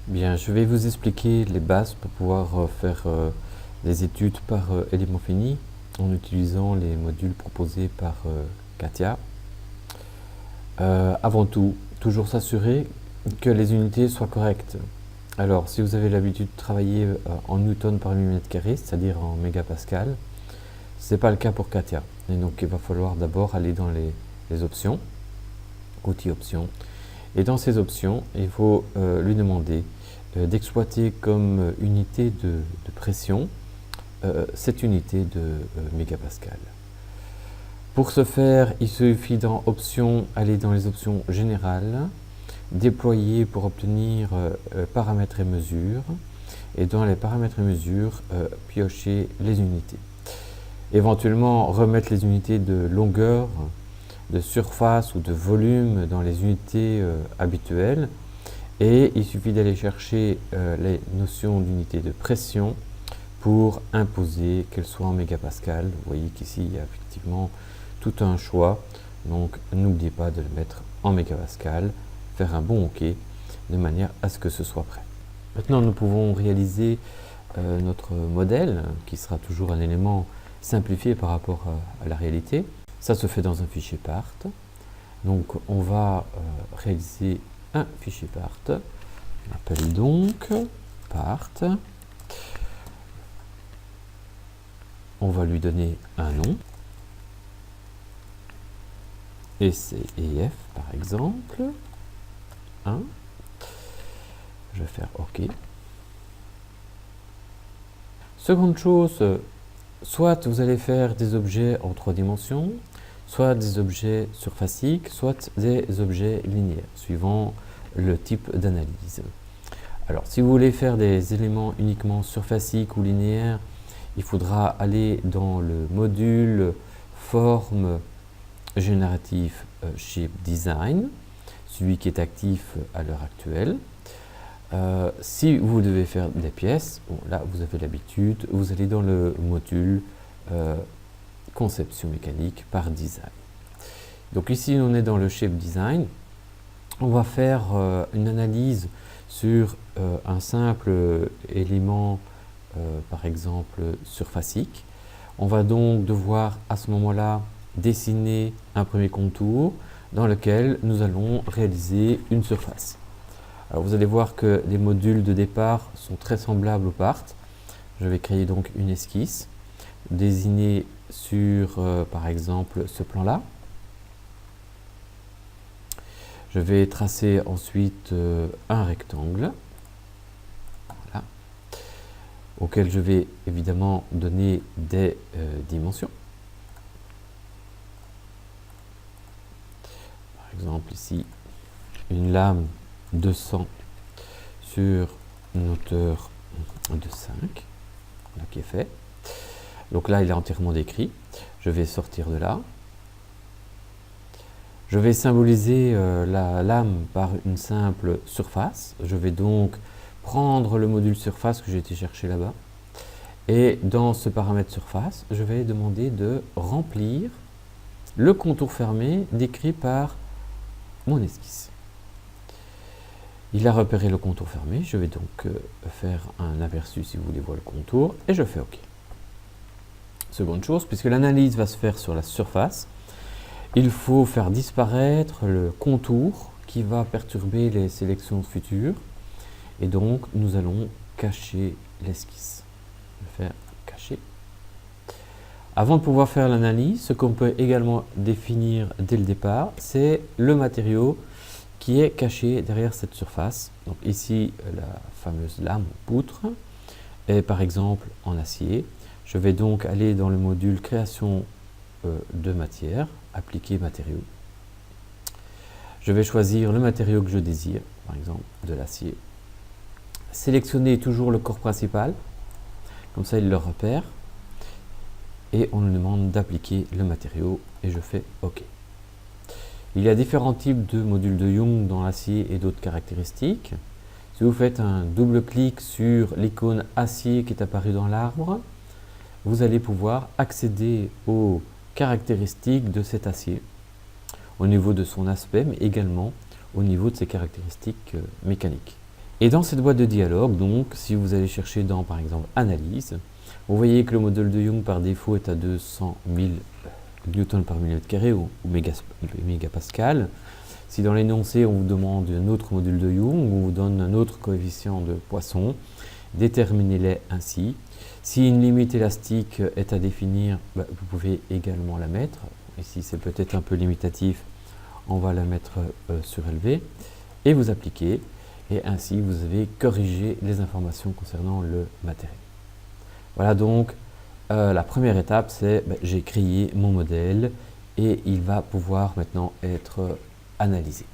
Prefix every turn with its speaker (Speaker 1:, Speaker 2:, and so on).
Speaker 1: Bien, je vais vous expliquer les bases pour pouvoir faire des études par élément fini en utilisant les modules proposés par Katia. Avant tout, toujours s'assurer que les unités soient correctes. Alors, si vous avez l'habitude de travailler en newton par millimètre carré, c'est-à-dire en mégapascal, ce n'est pas le cas pour Katia. Et donc, il va falloir d'abord aller dans les options, outils options. Et dans ces options, il faut lui demander d'exploiter comme unité de pression cette unité de mégapascal. Pour ce faire, il suffit dans Options, aller dans les options générales, déployer pour obtenir paramètres et mesures, et dans les paramètres et mesures, piocher les unités. Éventuellement, remettre les unités de longueur, de surface ou de volume dans les unités habituelles, et il suffit d'aller chercher les notions d'unité de pression pour imposer qu'elles soient en mégapascal. Vous voyez qu'ici il y a effectivement tout un choix, donc n'oubliez pas de le mettre en mégapascal, faire un bon OK de manière à ce que ce soit prêt. Maintenant nous pouvons réaliser notre modèle qui sera toujours un élément simplifié par rapport à la réalité. Ça se fait dans un fichier part. Donc on va réaliser un fichier part. On appelle donc part. On va lui donner un nom. Et C et F par exemple. 1. Je vais faire OK. Seconde chose, soit vous allez faire des objets en 3 dimensions, soit des objets surfaciques, soit des objets linéaires, suivant le type d'analyse. Alors, si vous voulez faire des éléments uniquement surfaciques ou linéaires, il faudra aller dans le module forme génératif Shape Design, celui qui est actif à l'heure actuelle. Si vous devez faire des pièces, bon, là vous avez l'habitude, vous allez dans le module conception mécanique par design. Donc ici on est dans le shape design. On va faire une analyse sur un simple élément, par exemple surfacique. On va donc devoir à ce moment-là dessiner un premier contour dans lequel nous allons réaliser une surface. Alors vous allez voir que les modules de départ sont très semblables au part. Je vais créer donc une esquisse, désigner sur par exemple ce plan-là. Je vais tracer ensuite un rectangle, voilà, auquel je vais évidemment donner des dimensions. Par exemple ici, une lame de 100 sur une hauteur de 5, là, qui est fait. Donc là, il est entièrement décrit. Je vais sortir de là. Je vais symboliser la lame par une simple surface. Je vais donc prendre le module surface que j'ai été chercher là-bas. Et dans ce paramètre surface, je vais demander de remplir le contour fermé décrit par mon esquisse. Il a repéré le contour fermé, je vais donc faire un aperçu si vous voulez voir le contour, et je fais OK. Seconde chose, puisque l'analyse va se faire sur la surface, il faut faire disparaître le contour qui va perturber les sélections futures, et donc nous allons cacher l'esquisse. Je vais faire cacher. Avant de pouvoir faire l'analyse, ce qu'on peut également définir dès le départ, c'est le matériau qui est caché derrière cette surface. Donc ici, la fameuse lame ou poutre est par exemple en acier. Je vais donc aller dans le module création de matière, appliquer matériaux. Je vais choisir le matériau que je désire, par exemple de l'acier. Sélectionner toujours le corps principal, comme ça il le repère. Et on nous demande d'appliquer le matériau et je fais OK. Il y a différents types de modules de Young dans l'acier et d'autres caractéristiques. Si vous faites un double clic sur l'icône acier qui est apparue dans l'arbre, vous allez pouvoir accéder aux caractéristiques de cet acier, au niveau de son aspect, mais également au niveau de ses caractéristiques mécaniques. Et dans cette boîte de dialogue, donc, si vous allez chercher dans, par exemple, Analyse, vous voyez que le modèle de Young par défaut est à 200 000 newtons par millimètre carré ou mégapascal. Si dans l'énoncé, on vous demande un autre module de Young, on vous donne un autre coefficient de Poisson, déterminez-les ainsi. Si une limite élastique est à définir, vous pouvez également la mettre. Ici, c'est peut-être un peu limitatif, on va la mettre surélevée. Et vous appliquez, et ainsi vous avez corrigé les informations concernant le matériel. Voilà donc, la première étape, c'est j'ai créé mon modèle et il va pouvoir maintenant être analysé.